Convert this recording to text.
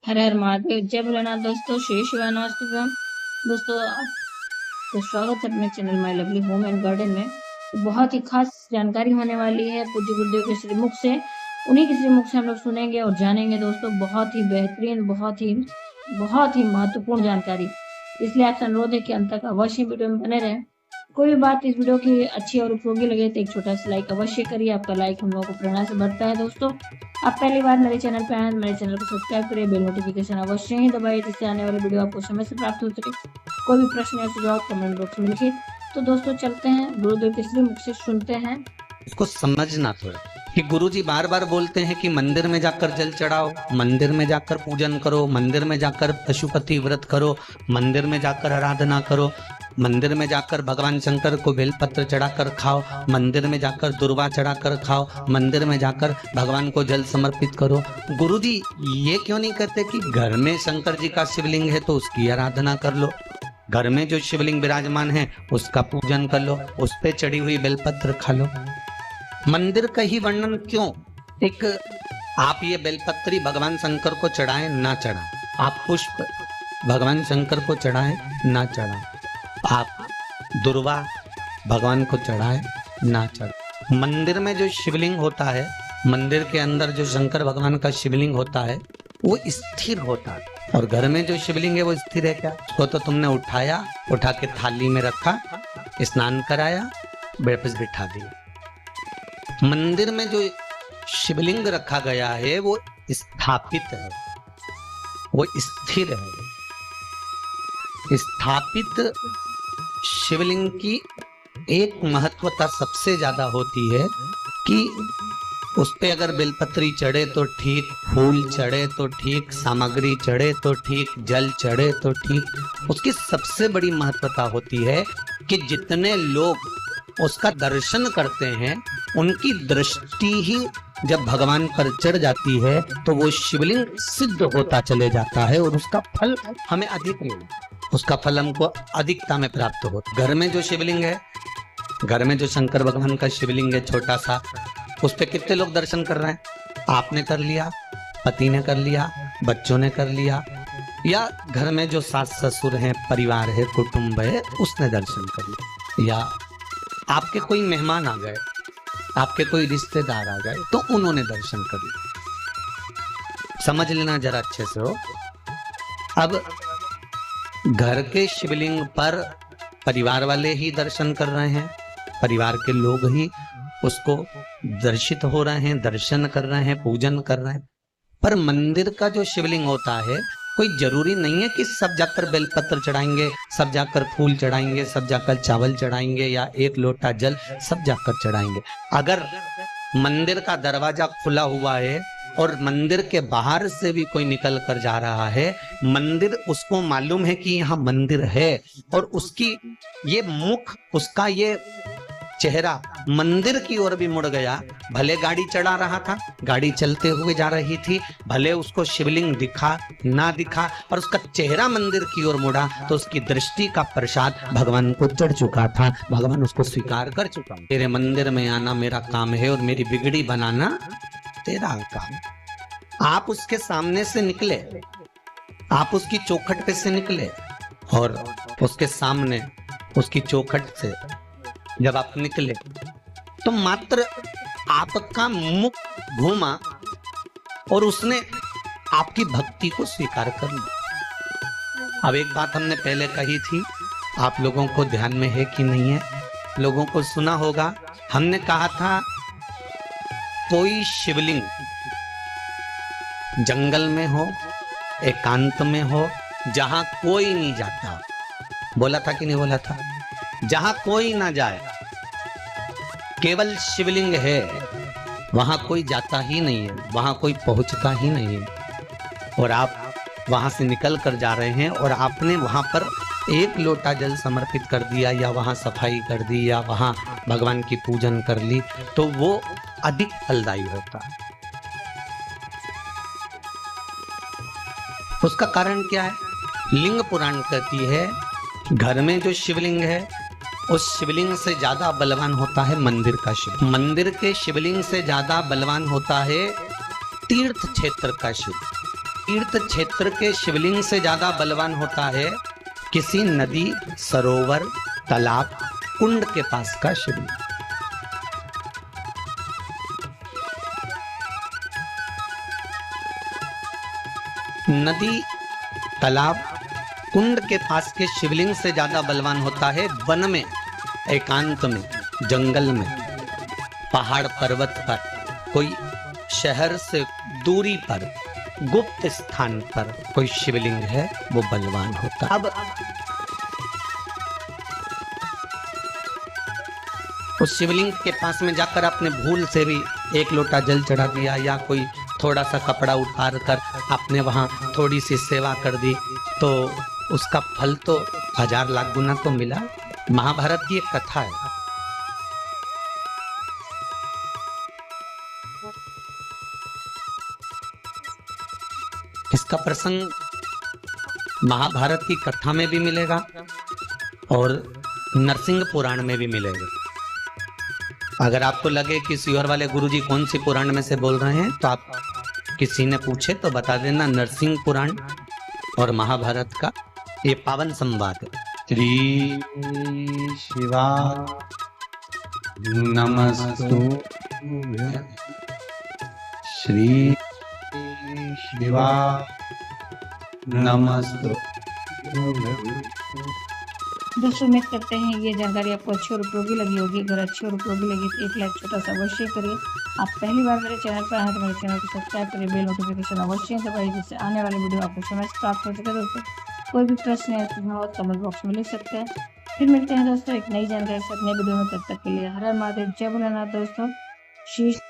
हर हर महादेव, जय भोलेनाथ। दोस्तों श्री शिवानमस्ते। दोस्तों आपका स्वागत है अपने channel my lovely home and garden में। बहुत ही खास जानकारी होने वाली है पूज्य गुरुदेव के श्रीमुख से। उन्हीं के श्रीमुख से हम लोग सुनेंगे और जानेंगे दोस्तों, बहुत ही बेहतरीन, बहुत ही महत्वपूर्ण जानकारी। इसलिए आपसे अनुरोध है कि अंत तक अवश्य वीडियो में बने रहें। कोई भी बात इस वीडियो की अच्छी और उपयोगी लगे तो एक छोटा सा लाइक अवश्य करिए। आपका लाइक हम लोगों को प्रेरणा से बढ़ता है। दोस्तों आप पहली बार मेरे चैनल पर आए हैं, मेरे चैनल को सब्सक्राइब करिए, बेल नोटिफिकेशन अवश्य ही दबाइए, जिससे आने वाली वीडियो आपको समय से प्राप्त हो सके। कोई भी प्रश्न या सुझाव कमेंट बॉक्स में लिखिए। तो दोस्तों चलते हैं गुरुदेव के श्रीमुख से, सुनते हैं। इसको समझना थोड़ा कि गुरुजी बार बार बोलते हैं कि मंदिर में जाकर जल चढ़ाओ, मंदिर में जाकर पूजन करो, मंदिर में जाकर पशुपति व्रत करो, मंदिर में जाकर आराधना करो, मंदिर में जाकर भगवान शंकर को बेलपत्र चढ़ाकर खाओ, मंदिर में जाकर दुर्वा चढ़ाकर खाओ, मंदिर में जाकर भगवान को जल समर्पित करो। गुरुजी ये क्यों नहीं कहते कि घर में शंकर जी का शिवलिंग है तो उसकी आराधना कर लो, घर में जो शिवलिंग विराजमान है उसका पूजन कर लो, उस पे चढ़ी हुई बेलपत्र खा लो। मंदिर का ही वर्णन क्यों? एक आप ये बेलपत्री भगवान शंकर को चढ़ाएं ना चढ़ाएं, आप पुष्प भगवान शंकर को चढ़ाएं ना चढ़ाएं, आप दुर्वा भगवान को चढ़ाएं ना चढ़ाएं, मंदिर में जो शिवलिंग होता है, मंदिर के अंदर जो शंकर भगवान का शिवलिंग होता है वो स्थिर होता है, और घर में जो शिवलिंग है वो स्थिर है क्या? उसको तो तुमने उठाया, उठा के थाली में रखा, स्नान कराया, वापस बिठा दिया। मंदिर में जो शिवलिंग रखा गया है वो स्थापित है, वो स्थिर है। स्थापित शिवलिंग की एक महत्वता सबसे ज्यादा होती है कि उस पे अगर बेलपत्री चढ़े तो ठीक, फूल चढ़े तो ठीक, सामग्री चढ़े तो ठीक, जल चढ़े तो ठीक। उसकी सबसे बड़ी महत्वता होती है कि जितने लोग उसका दर्शन करते हैं उनकी दृष्टि ही जब भगवान पर चढ़ जाती है तो वो शिवलिंग सिद्ध होता चले जाता है और उसका फल हमें अधिक मिलता है, उसका फल हमको अधिकता में प्राप्त होता है। घर में जो शिवलिंग है, घर में जो शंकर भगवान का शिवलिंग है छोटा सा, उस पे कितने लोग दर्शन कर रहे हैं? आपने कर लिया, पति ने कर लिया, बच्चों ने कर लिया, या घर में जो सास ससुर हैं, परिवार है, कुटुंब है, उसने दर्शन कर लिया, या आपके कोई मेहमान आ गए, आपके कोई रिश्तेदार आ गए तो उन्होंने दर्शन कर लिया। समझ लेना जरा अच्छे से हो। अब घर के शिवलिंग पर परिवार वाले ही दर्शन कर रहे हैं, परिवार के लोग ही उसको दर्शित हो रहे हैं, दर्शन कर रहे हैं, पूजन कर रहे हैं। पर मंदिर का जो शिवलिंग होता है, कोई जरूरी नहीं है कि सब जाकर बेलपत्र चढ़ाएंगे, सब जाकर फूल चढ़ाएंगे, सब जाकर चावल चढ़ाएंगे, या एक लोटा जल सब जाकर चढ़ाएंगे। अगर मंदिर का दरवाजा खुला हुआ है और मंदिर के बाहर से भी कोई निकल कर जा रहा है, मंदिर उसको मालूम है कि यहाँ मंदिर है, और उसकी ये मुख, उसका ये चेहरा मंदिर की ओर भी मुड़ गया, भले गाड़ी चढ़ा रहा था, गाड़ी चलते हुए जा रही थी, भले उसको शिवलिंग दिखा ना दिखा, पर उसका चेहरा मंदिर की ओर मुड़ा तो उसकी दृष्टि का प्रसाद भगवान को चढ़ चुका था, भगवान उसको स्वीकार कर चुका। तेरे मंदिर में आना मेरा काम है और मेरी बिगड़ी बनाना तेरा काम। आप उसके सामने से निकले, आप उसकी चौखट पे से निकले, और उसके सामने उसकी चौखट से जब आप निकले तो मात्र आपका मुख घूमा और उसने आपकी भक्ति को स्वीकार कर लिया। अब एक बात हमने पहले कही थी, आप लोगों को ध्यान में है कि नहीं है? लोगों को सुना होगा, हमने कहा था कोई शिवलिंग जंगल में हो, एकांत में हो, जहां कोई नहीं जाता, बोला था कि नहीं बोला था? जहां कोई ना जाए, केवल शिवलिंग है, वहां कोई जाता ही नहीं है, वहां कोई पहुंचता ही नहीं है, और आप वहां से निकल कर जा रहे हैं और आपने वहां पर एक लोटा जल समर्पित कर दिया, या वहां सफाई कर दी, या वहां भगवान की पूजन कर ली, तो वो अधिक फलदायी होता है। उसका कारण क्या है? लिंग पुराण कहती है घर में जो शिवलिंग है उस शिवलिंग से ज्यादा बलवान होता है मंदिर का शिव। मंदिर के शिवलिंग से ज्यादा बलवान होता है तीर्थ क्षेत्र का शिव। तीर्थ क्षेत्र के शिवलिंग से ज्यादा बलवान होता है किसी नदी, सरोवर, तालाब, कुंड के पास का शिवलिंग। नदी, तालाब, कुंड के पास के शिवलिंग से ज्यादा बलवान होता है वन में, एकांत में, जंगल में, पहाड़ पर्वत पर, कोई शहर से दूरी पर, गुप्त स्थान पर कोई शिवलिंग है, वो बलवान होता। अब उस शिवलिंग के पास में जाकर आपने भूल से भी एक लोटा जल चढ़ा दिया या कोई थोड़ा सा कपड़ा उतार कर आपने वहां थोड़ी सी सेवा कर दी, तो उसका फल तो 1000 लाख गुना तो मिला। महाभारत की एक कथा है, इसका प्रसंग महाभारत की कथा में भी मिलेगा और नरसिंह पुराण में भी मिलेगा। अगर आपको लगे कि सियोर वाले गुरुजी कौन सी पुराण में से बोल रहे हैं, तो आप किसी ने पूछे तो बता देना, नरसिंह पुराण और महाभारत का ये पावन संवाद है। श्री शिवा नमस्तु, श्री शिवा नमस्तु। दोस्तों उम्मीद करते हैं ये जानकारी आपको अच्छी और उपयोगी लगी होगी। अगर अच्छी और उपयोगी लगी तो एक लाइक छोटा सा अवश्य करिए। आप पहली बार मेरे चैनल पर आए तो मेरे चैनल को सब्सक्राइब करिए, बेल नोटिफिकेशन अवश्य दबाइए, जिससे आने वाली वीडियो आपको समय से प्राप्त हो सके। दोस्तों कोई भी प्रश्न या सुझाव हो कमेंट बॉक्स में लिख सकते हैं। फिर मिलते हैं दोस्तों एक नई जानकारी के साथ नई वीडियो में, तब तक के लिए हर हर महादेव, जय भोलेनाथ। दोस्तों शीश